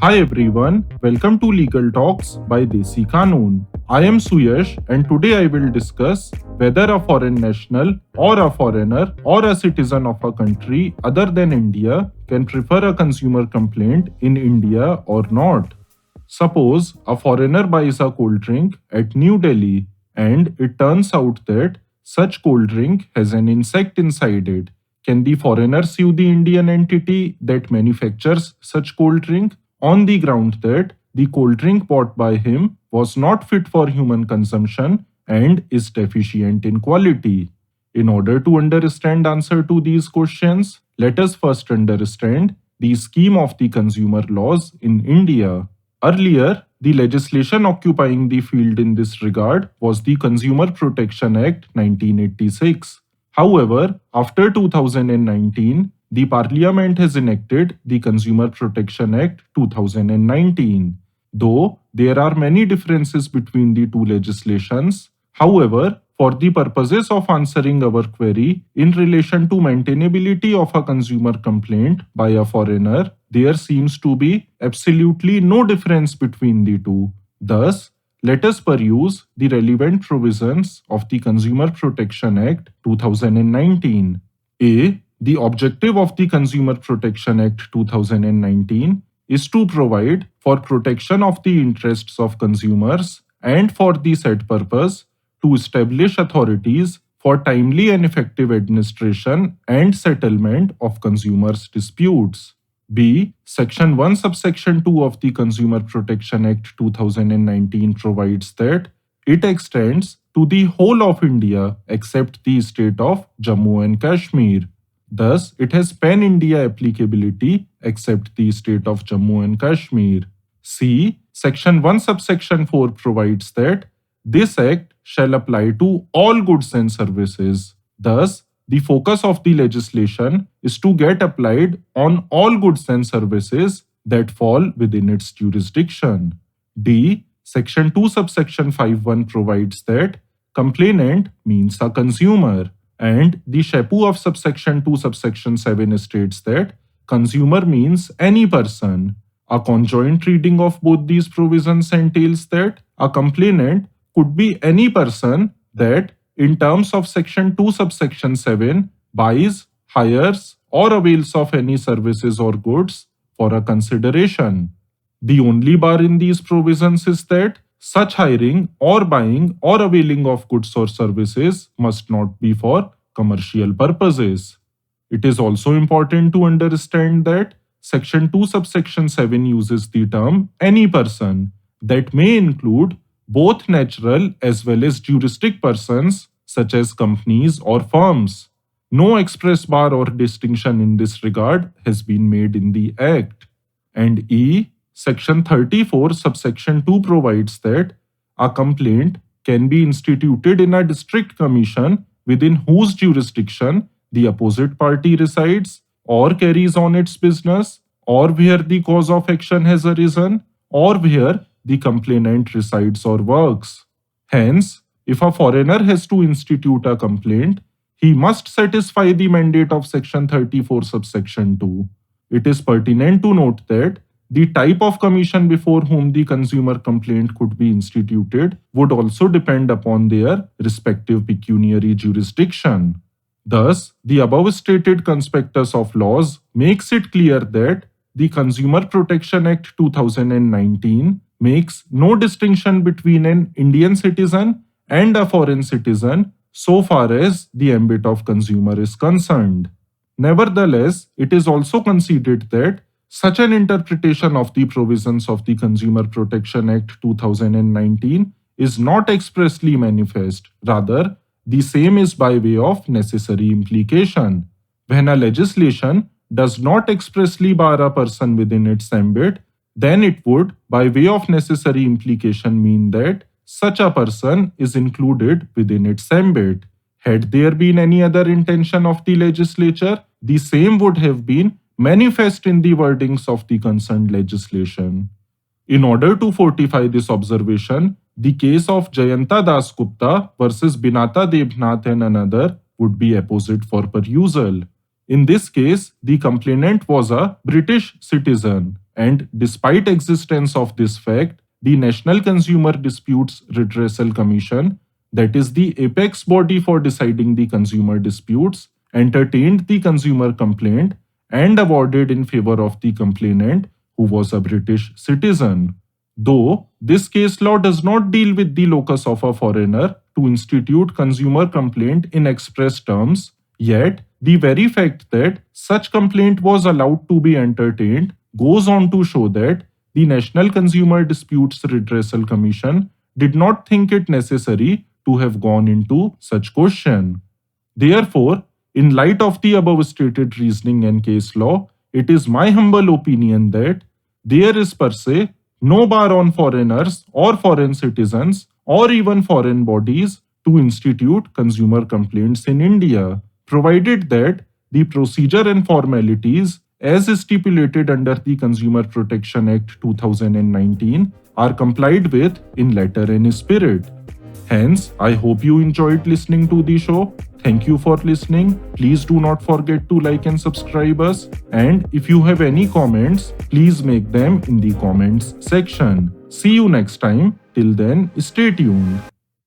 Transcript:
Hi everyone, welcome to Legal Talks by Desi Kanoon. I am Suyash and today I will discuss whether a foreign national or a foreigner or a citizen of a country other than India can prefer a consumer complaint in India or not. Suppose a foreigner buys a cold drink at New Delhi and it turns out that such cold drink has an insect inside it. Can the foreigner sue the Indian entity that manufactures such cold drink on the ground that the cold drink bought by him was not fit for human consumption and is deficient in quality? In order to understand answer to these questions, let us first understand the scheme of the consumer laws in India. Earlier, the legislation occupying the field in this regard was the Consumer Protection Act 1986. However, after 2019, the Parliament has enacted the Consumer Protection Act 2019. Though there are many differences between the two legislations, however, for the purposes of answering our query in relation to maintainability of a consumer complaint by a foreigner, there seems to be absolutely no difference between the two. Thus, let us peruse the relevant provisions of the Consumer Protection Act 2019. A. The objective of the Consumer Protection Act 2019 is to provide for protection of the interests of consumers and for the said purpose to establish authorities for timely and effective administration and settlement of consumers' disputes. B. Section 1 subsection 2 of the Consumer Protection Act 2019 provides that it extends to the whole of India except the state of Jammu and Kashmir. Thus, it has pan-India applicability except the state of Jammu and Kashmir. C. Section 1 subsection 4 provides that this act shall apply to all goods and services. Thus, the focus of the legislation is to get applied on all goods and services that fall within its jurisdiction. D. Section 2 subsection 5(1) provides that complainant means a consumer, and the SHAPU of subsection 2 subsection 7 states that consumer means any person. A conjoint reading of both these provisions entails that a complainant could be any person that, in terms of section 2 subsection 7, buys, hires, or avails of any services or goods for a consideration. The only bar in these provisions is that such hiring or buying or availing of goods or services must not be for commercial purposes. It is also important to understand that section 2 subsection 7 uses the term any person that may include both natural as well as juristic persons such as companies or firms. No express bar or distinction in this regard has been made in the Act. And E. Section 34 subsection 2 provides that a complaint can be instituted in a district commission within whose jurisdiction the opposite party resides or carries on its business, or where the cause of action has arisen, or where the complainant resides or works. Hence, if a foreigner has to institute a complaint, he must satisfy the mandate of section 34 subsection 2. It is pertinent to note that the type of commission before whom the consumer complaint could be instituted would also depend upon their respective pecuniary jurisdiction. Thus, the above stated conspectus of laws makes it clear that the Consumer Protection Act 2019 makes no distinction between an Indian citizen and a foreign citizen so far as the ambit of consumer is concerned. Nevertheless, it is also conceded that such an interpretation of the provisions of the Consumer Protection Act 2019 is not expressly manifest. Rather, the same is by way of necessary implication. When a legislation does not expressly bar a person within its ambit, then it would, by way of necessary implication, mean that such a person is included within its ambit. Had there been any other intention of the legislature, the same would have been manifest in the wordings of the concerned legislation. In order to fortify this observation, the case of Jayanta Das Gupta versus Binata Debnath and another would be apposite for perusal. In this case, the complainant was a British citizen And despite existence of this fact, the National Consumer Disputes Redressal Commission, that is the apex body for deciding the consumer disputes, entertained the consumer complaint and awarded in favor of the complainant, who was a British citizen. Though this case law does not deal with the locus of a foreigner to institute consumer complaint in express terms, yet the very fact that such complaint was allowed to be entertained goes on to show that the National Consumer Disputes Redressal Commission did not think it necessary to have gone into such question. Therefore, in light of the above stated reasoning and case law, it is my humble opinion that there is per se no bar on foreigners or foreign citizens or even foreign bodies to institute consumer complaints in India, provided that the procedure and formalities as stipulated under the Consumer Protection Act 2019 are complied with in letter and spirit. Hence, I hope you enjoyed listening to the show. Thank you for listening. Please do not forget to like and subscribe us. And if you have any comments, please make them in the comments section. See you next time. Till then, stay tuned.